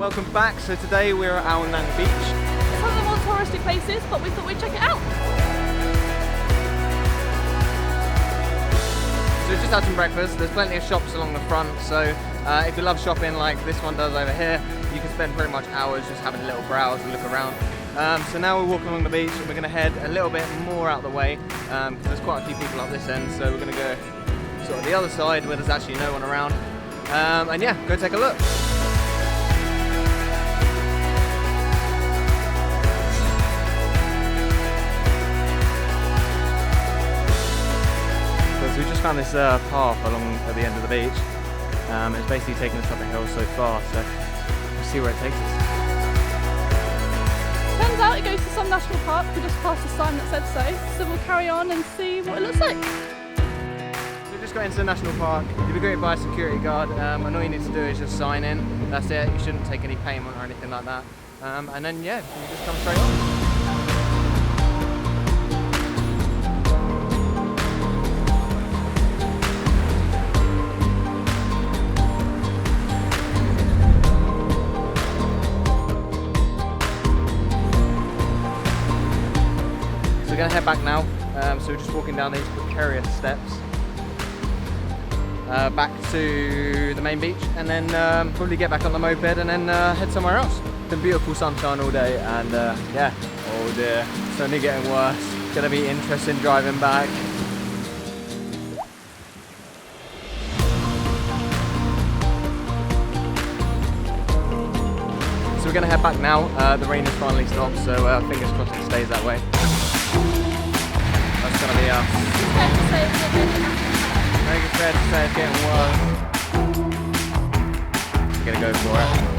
Welcome back. So today we're at S01 Beach. It's one of the more touristy places, but we thought we'd check it out. So we just had some breakfast. There's plenty of shops along the front, so if you love shopping like this one does over here, you can spend pretty much hours just having a little browse and look around. So now we're walking along the beach and we're going to head a little bit more out the way because there's quite a few people up this end, so we're going to go sort of the other side where there's actually no one around. And yeah, go take a look. So we just found this path along at the end of the beach. It's basically taken us up a hill so far, so we'll see where it takes us. Turns out it goes to some national park. We just passed a sign that said so. So we'll carry on and see what it looks like. So we just got into the national park. You'll be greeted by a security guard, and all you need to do is just sign in. That's it. You shouldn't take any payment or anything like that. And then yeah, you just come straight on. So we're going to head back now, so we're just walking down these precarious steps back to the main beach, and then probably get back on the moped and then head somewhere else. Been beautiful sunshine all day, and yeah, oh dear, it's only getting worse. It's going to be interesting driving back. So we're going to head back now. The rain has finally stopped, so fingers crossed it stays that way. That's going to be us. I think it's fair to say it's getting worse. We're going to go for it.